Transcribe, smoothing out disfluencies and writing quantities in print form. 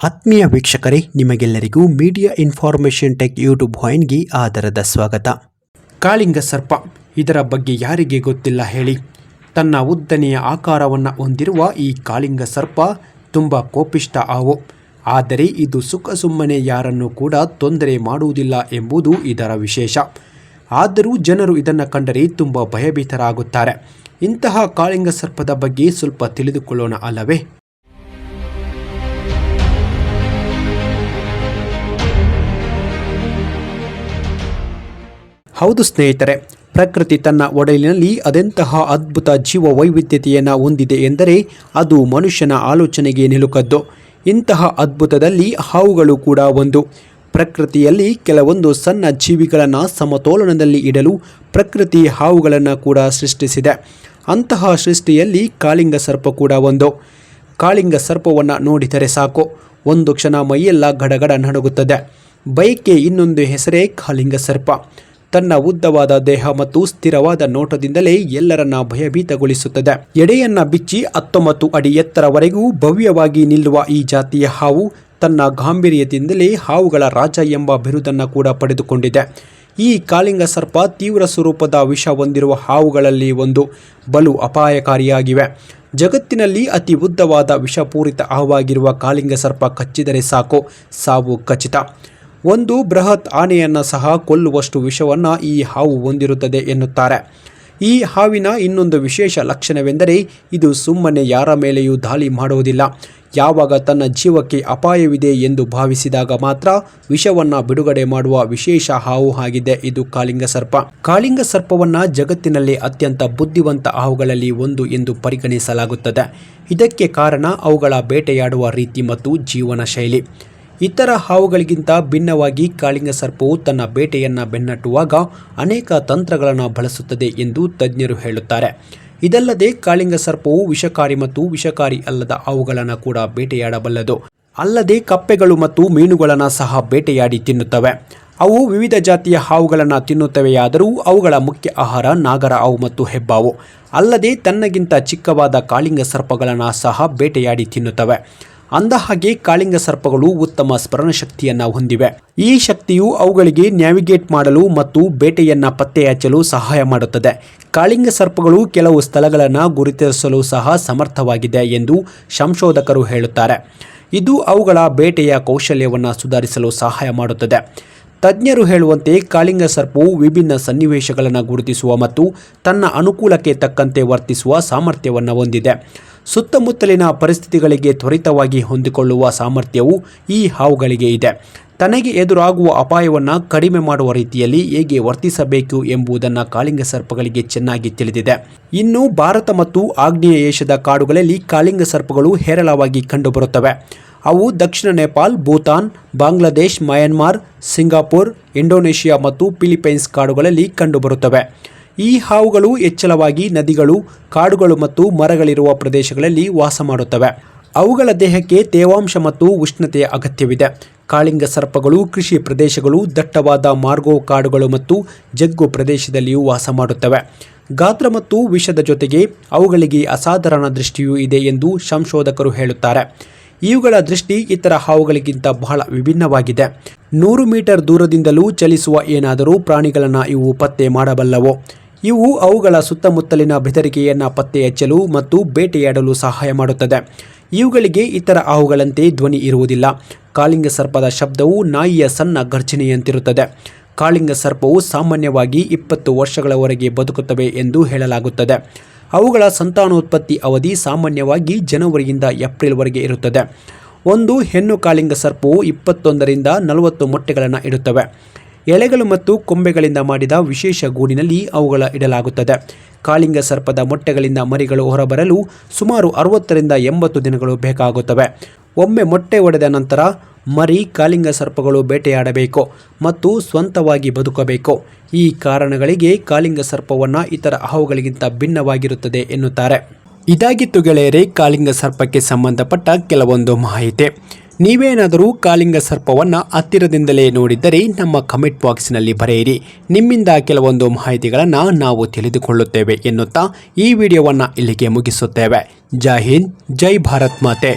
ಆತ್ಮೀಯ ವೀಕ್ಷಕರೇ, ನಿಮಗೆಲ್ಲರಿಗೂ ಮೀಡಿಯಾ ಇನ್ಫಾರ್ಮೇಷನ್ ಟೆಕ್ ಯೂಟ್ಯೂಬ್ ವಾಹಿನಿಗೆ ಆದರದ ಸ್ವಾಗತ. ಕಾಳಿಂಗ ಸರ್ಪ, ಇದರ ಬಗ್ಗೆ ಯಾರಿಗೆ ಗೊತ್ತಿಲ್ಲ ಹೇಳಿ. ತನ್ನ ಉದ್ದನೆಯ ಆಕಾರವನ್ನು ಹೊಂದಿರುವ ಈ ಕಾಳಿಂಗ ಸರ್ಪ ತುಂಬ ಕೋಪಿಷ್ಟ ಹಾವು. ಆದರೆ ಇದು ಸುಖ ಸುಮ್ಮನೆ ಯಾರನ್ನು ಕೂಡ ತೊಂದರೆ ಮಾಡುವುದಿಲ್ಲ ಎಂಬುದು ಇದರ ವಿಶೇಷ. ಆದರೂ ಜನರು ಇದನ್ನು ಕಂಡರೆ ತುಂಬ ಭಯಭೀತರಾಗುತ್ತಾರೆ. ಇಂತಹ ಕಾಳಿಂಗ ಸರ್ಪದ ಬಗ್ಗೆ ಸ್ವಲ್ಪ ತಿಳಿದುಕೊಳ್ಳೋಣ ಅಲ್ಲವೇ? ಹೌದು ಸ್ನೇಹಿತರೆ, ಪ್ರಕೃತಿ ತನ್ನ ಒಡಲಿನಲ್ಲಿ ಅದೆಂತಹ ಅದ್ಭುತ ಜೀವ ವೈವಿಧ್ಯತೆಯನ್ನು ಹೊಂದಿದೆ ಎಂದರೆ ಅದು ಮನುಷ್ಯನ ಆಲೋಚನೆಗೆ ನಿಲುಕದ್ದು. ಇಂತಹ ಅದ್ಭುತದಲ್ಲಿ ಹಾವುಗಳು ಕೂಡ ಒಂದು. ಪ್ರಕೃತಿಯಲ್ಲಿ ಕೆಲವೊಂದು ಸಣ್ಣ ಜೀವಿಗಳನ್ನು ಸಮತೋಲನದಲ್ಲಿ ಇಡಲು ಪ್ರಕೃತಿ ಹಾವುಗಳನ್ನು ಕೂಡ ಸೃಷ್ಟಿಸಿದೆ. ಅಂತಹ ಸೃಷ್ಟಿಯಲ್ಲಿ ಕಾಳಿಂಗ ಸರ್ಪ ಕೂಡ ಒಂದು. ಕಾಳಿಂಗ ಸರ್ಪವನ್ನು ನೋಡಿದರೆ ಸಾಕು, ಒಂದು ಕ್ಷಣ ಮೈಯೆಲ್ಲ ಗಡಗಡ ನಡುಗುತ್ತದೆ. ಬೈಕ್ಗೆ ಇನ್ನೊಂದು ಹೆಸರೇ ಕಾಳಿಂಗ ಸರ್ಪ. ತನ್ನ ಉದ್ದವಾದ ದೇಹ ಮತ್ತು ಸ್ಥಿರವಾದ ನೋಟದಿಂದಲೇ ಎಲ್ಲರನ್ನ ಭಯಭೀತಗೊಳಿಸುತ್ತದೆ. ಎಡೆಯನ್ನ ಬಿಚ್ಚಿ 19 ಅಡಿ ಎತ್ತರವರೆಗೂ ಭವ್ಯವಾಗಿ ನಿಲ್ಲುವ ಈ ಜಾತಿಯ ಹಾವು ತನ್ನ ಗಾಂಭೀರ್ಯದಿಂದಲೇ ಹಾವುಗಳ ರಾಜ ಎಂಬ ಬಿರುದನ್ನು ಕೂಡ ಪಡೆದುಕೊಂಡಿದೆ. ಈ ಕಾಳಿಂಗ ಸರ್ಪ ತೀವ್ರ ಸ್ವರೂಪದ ವಿಷ ಹೊಂದಿರುವ ಹಾವುಗಳಲ್ಲಿ ಒಂದು. ಬಲು ಅಪಾಯಕಾರಿಯಾಗಿವೆ. ಜಗತ್ತಿನಲ್ಲಿ ಅತಿ ಉದ್ದವಾದ ವಿಷಪೂರಿತ ಹಾವಾಗಿರುವ ಕಾಳಿಂಗ ಸರ್ಪ ಕಚ್ಚಿದರೆ ಸಾಕು, ಸಾವು ಖಚಿತ. ಒಂದು ಬೃಹತ್ ಆನೆಯನ್ನು ಸಹ ಕೊಲ್ಲುವಷ್ಟು ವಿಷವನ್ನು ಈ ಹಾವು ಹೊಂದಿರುತ್ತದೆ ಎನ್ನುತ್ತಾರೆ. ಈ ಹಾವಿನ ಇನ್ನೊಂದು ವಿಶೇಷ ಲಕ್ಷಣವೆಂದರೆ ಇದು ಸುಮ್ಮನೆ ಯಾರ ಮೇಲೆಯೂ ದಾಳಿ ಮಾಡುವುದಿಲ್ಲ. ಯಾವಾಗ ತನ್ನ ಜೀವಕ್ಕೆ ಅಪಾಯವಿದೆ ಎಂದು ಭಾವಿಸಿದಾಗ ಮಾತ್ರ ವಿಷವನ್ನು ಬಿಡುಗಡೆ ಮಾಡುವ ವಿಶೇಷ ಹಾವು ಆಗಿದೆ ಇದು ಕಾಳಿಂಗ ಸರ್ಪ. ಕಾಳಿಂಗ ಸರ್ಪವನ್ನು ಜಗತ್ತಿನಲ್ಲಿ ಅತ್ಯಂತ ಬುದ್ಧಿವಂತ ಹಾವುಗಳಲ್ಲಿ ಒಂದು ಎಂದು ಪರಿಗಣಿಸಲಾಗುತ್ತದೆ. ಇದಕ್ಕೆ ಕಾರಣ ಅವುಗಳ ಬೇಟೆಯಾಡುವ ರೀತಿ ಮತ್ತು ಜೀವನ ಶೈಲಿ. ಇತರ ಹಾವುಗಳಿಗಿಂತ ಭಿನ್ನವಾಗಿ ಕಾಳಿಂಗ ಸರ್ಪವು ತನ್ನ ಬೇಟೆಯನ್ನು ಬೆನ್ನಟ್ಟುವಾಗ ಅನೇಕ ತಂತ್ರಗಳನ್ನು ಬಳಸುತ್ತದೆ ಎಂದು ತಜ್ಞರು ಹೇಳುತ್ತಾರೆ. ಇದಲ್ಲದೆ ಕಾಳಿಂಗ ಸರ್ಪವು ವಿಷಕಾರಿ ಮತ್ತು ವಿಷಕಾರಿ ಅಲ್ಲದ ಹಾವುಗಳನ್ನು ಕೂಡ ಬೇಟೆಯಾಡಬಲ್ಲದು. ಅಲ್ಲದೆ ಕಪ್ಪೆಗಳು ಮತ್ತು ಮೀನುಗಳನ್ನು ಸಹ ಬೇಟೆಯಾಡಿ ತಿನ್ನುತ್ತವೆ. ಅವು ವಿವಿಧ ಜಾತಿಯ ಹಾವುಗಳನ್ನು ತಿನ್ನುತ್ತವೆಯಾದರೂ ಅವುಗಳ ಮುಖ್ಯ ಆಹಾರ ನಾಗರ ಹಾವು ಮತ್ತು ಹೆಬ್ಬಾವು. ಅಲ್ಲದೆ ತನ್ನಗಿಂತ ಚಿಕ್ಕವಾದ ಕಾಳಿಂಗ ಸರ್ಪಗಳನ್ನು ಸಹ ಬೇಟೆಯಾಡಿ ತಿನ್ನುತ್ತವೆ. ಅಂದಹಾಗೆ ಕಾಳಿಂಗ ಸರ್ಪಗಳು ಉತ್ತಮ ಸ್ಮರಣಶಕ್ತಿಯನ್ನು ಹೊಂದಿವೆ. ಈ ಶಕ್ತಿಯು ಅವುಗಳಿಗೆ ನ್ಯಾವಿಗೇಟ್ ಮಾಡಲು ಮತ್ತು ಬೇಟೆಯನ್ನು ಪತ್ತೆ ಹಚ್ಚಲು ಸಹಾಯ ಮಾಡುತ್ತದೆ. ಕಾಳಿಂಗ ಸರ್ಪಗಳು ಕೆಲವು ಸ್ಥಳಗಳನ್ನು ಗುರುತಿಸಲು ಸಹ ಸಮರ್ಥವಾಗಿದೆ ಎಂದು ಸಂಶೋಧಕರು ಹೇಳುತ್ತಾರೆ. ಇದು ಅವುಗಳ ಬೇಟೆಯ ಕೌಶಲ್ಯವನ್ನು ಸುಧಾರಿಸಲು ಸಹಾಯ ಮಾಡುತ್ತದೆ. ತಜ್ಞರು ಹೇಳುವಂತೆ ಕಾಳಿಂಗ ಸರ್ಪವು ವಿಭಿನ್ನ ಸನ್ನಿವೇಶಗಳನ್ನು ಗುರುತಿಸುವ ಮತ್ತು ತನ್ನ ಅನುಕೂಲಕ್ಕೆ ತಕ್ಕಂತೆ ವರ್ತಿಸುವ ಸಾಮರ್ಥ್ಯವನ್ನು ಹೊಂದಿದೆ. ಸುತ್ತಮುತ್ತಲಿನ ಪರಿಸ್ಥಿತಿಗಳಿಗೆ ತ್ವರಿತವಾಗಿ ಹೊಂದಿಕೊಳ್ಳುವ ಸಾಮರ್ಥ್ಯವು ಈ ಹಾವುಗಳಿಗೆ ಇದೆ. ತನಗೆ ಎದುರಾಗುವ ಅಪಾಯವನ್ನು ಕಡಿಮೆ ಮಾಡುವ ರೀತಿಯಲ್ಲಿ ಹೇಗೆ ವರ್ತಿಸಬೇಕು ಎಂಬುದನ್ನು ಕಾಳಿಂಗ ಸರ್ಪಗಳಿಗೆ ಚೆನ್ನಾಗಿ ತಿಳಿದಿದೆ. ಇನ್ನು ಭಾರತ ಮತ್ತು ಆಗ್ನೇಯ ಏಷ್ಯಾದ ಕಾಡುಗಳಲ್ಲಿ ಕಾಳಿಂಗ ಸರ್ಪಗಳು ಹೇರಳವಾಗಿ ಕಂಡುಬರುತ್ತವೆ. ಅವು ದಕ್ಷಿಣ ನೇಪಾಲ್, ಭೂತಾನ್, ಬಾಂಗ್ಲಾದೇಶ್, ಮಯನ್ಮಾರ್, ಸಿಂಗಾಪುರ್, ಇಂಡೋನೇಷಿಯಾ ಮತ್ತು ಫಿಲಿಪೈನ್ಸ್ ಕಾಡುಗಳಲ್ಲಿ ಕಂಡುಬರುತ್ತವೆ. ಈ ಹಾವುಗಳು ಹೆಚ್ಚಳವಾಗಿ ನದಿಗಳು, ಕಾಡುಗಳು ಮತ್ತು ಮರಗಳಿರುವ ಪ್ರದೇಶಗಳಲ್ಲಿ ವಾಸ ಮಾಡುತ್ತವೆ. ಅವುಗಳ ದೇಹಕ್ಕೆ ತೇವಾಂಶ ಮತ್ತು ಉಷ್ಣತೆಯ ಅಗತ್ಯವಿದೆ. ಕಾಳಿಂಗ ಸರ್ಪಗಳು ಕೃಷಿ ಪ್ರದೇಶಗಳು, ದಟ್ಟವಾದ ಮಾರ್ಗೋವ್ ಕಾಡುಗಳು ಮತ್ತು ಜಗ್ಗು ಪ್ರದೇಶದಲ್ಲಿಯೂ ವಾಸ ಮಾಡುತ್ತವೆ. ಗಾತ್ರ ಮತ್ತು ವಿಷದ ಜೊತೆಗೆ ಅವುಗಳಿಗೆ ಅಸಾಧಾರಣ ದೃಷ್ಟಿಯೂ ಇದೆ ಎಂದು ಸಂಶೋಧಕರು ಹೇಳುತ್ತಾರೆ. ಇವುಗಳ ದೃಷ್ಟಿ ಇತರ ಹಾವುಗಳಿಗಿಂತ ಬಹಳ ವಿಭಿನ್ನವಾಗಿದೆ. 100 ಮೀಟರ್ ದೂರದಿಂದಲೂ ಚಲಿಸುವ ಏನಾದರೂ ಪ್ರಾಣಿಗಳನ್ನು ಇವು ಪತ್ತೆ ಮಾಡಬಲ್ಲವು. ಇವು ಅವುಗಳ ಸುತ್ತಮುತ್ತಲಿನ ಬೆದರಿಕೆಯನ್ನು ಪತ್ತೆ ಹಚ್ಚಲು ಮತ್ತು ಬೇಟೆಯಾಡಲು ಸಹಾಯ ಮಾಡುತ್ತದೆ. ಇವುಗಳಿಗೆ ಇತರ ಹಾವುಗಳಂತೆ ಧ್ವನಿ ಇರುವುದಿಲ್ಲ. ಕಾಳಿಂಗ ಸರ್ಪದ ಶಬ್ದವು ನಾಯಿಯ ಸಣ್ಣ ಗರ್ಜನೆಯಂತಿರುತ್ತದೆ. ಕಾಳಿಂಗ ಸರ್ಪವು ಸಾಮಾನ್ಯವಾಗಿ 20 ವರ್ಷಗಳವರೆಗೆ ಬದುಕುತ್ತವೆ ಎಂದು ಹೇಳಲಾಗುತ್ತದೆ. ಅವುಗಳ ಸಂತಾನೋತ್ಪತ್ತಿ ಅವಧಿ ಸಾಮಾನ್ಯವಾಗಿ ಜನವರಿಯಿಂದ ಏಪ್ರಿಲ್ವರೆಗೆ ಇರುತ್ತದೆ. ಒಂದು ಹೆಣ್ಣು ಕಾಳಿಂಗ ಸರ್ಪವು 21ರಿಂದ 40 ಮೊಟ್ಟೆಗಳನ್ನು ಇಡುತ್ತವೆ. ಎಳೆಗಳು ಮತ್ತು ಕೊಂಬೆಗಳಿಂದ ಮಾಡಿದ ವಿಶೇಷ ಗೂಡಿನಲ್ಲಿ ಅವುಗಳ ಇಡಲಾಗುತ್ತದೆ. ಕಾಳಿಂಗ ಸರ್ಪದ ಮೊಟ್ಟೆಗಳಿಂದ ಮರಿಗಳು ಹೊರಬರಲು ಸುಮಾರು 60ರಿಂದ 80 ದಿನಗಳು ಬೇಕಾಗುತ್ತವೆ. ಒಮ್ಮೆ ಮೊಟ್ಟೆ ಒಡೆದ ನಂತರ ಮರಿ ಕಾಳಿಂಗ ಸರ್ಪಗಳು ಬೇಟೆಯಾಡಬೇಕು ಮತ್ತು ಸ್ವಂತವಾಗಿ ಬದುಕಬೇಕು. ಈ ಕಾರಣಗಳಿಗೆ ಕಾಳಿಂಗ ಸರ್ಪವನ್ನು ಇತರ ಹಾವುಗಳಿಗಿಂತ ಭಿನ್ನವಾಗಿರುತ್ತದೆ ಎನ್ನುತ್ತಾರೆ. ಇದಾಗಿತ್ತು ಗೆಳೆಯರೇ ಕಾಳಿಂಗ ಸರ್ಪಕ್ಕೆ ಸಂಬಂಧಪಟ್ಟ ಕೆಲವೊಂದು ಮಾಹಿತಿ. ನೀವೇನಾದರೂ ಕಾಳಿಂಗ ಸರ್ಪವನ್ನು ಹತ್ತಿರದಿಂದಲೇ ನೋಡಿದ್ದರೆ ನಮ್ಮ ಕಮೆಂಟ್ ಬಾಕ್ಸ್ನಲ್ಲಿ ಬರೆಯಿರಿ. ನಿಮ್ಮಿಂದ ಕೆಲವೊಂದು ಮಾಹಿತಿಗಳನ್ನು ನಾವು ತಿಳಿದುಕೊಳ್ಳುತ್ತೇವೆ ಎನ್ನುತ್ತಾ ಈ ವಿಡಿಯೋವನ್ನು ಇಲ್ಲಿಗೆ ಮುಗಿಸುತ್ತೇವೆ. ಜೈ ಹಿಂದ್, ಜೈ ಭಾರತ್ ಮಾತೆ.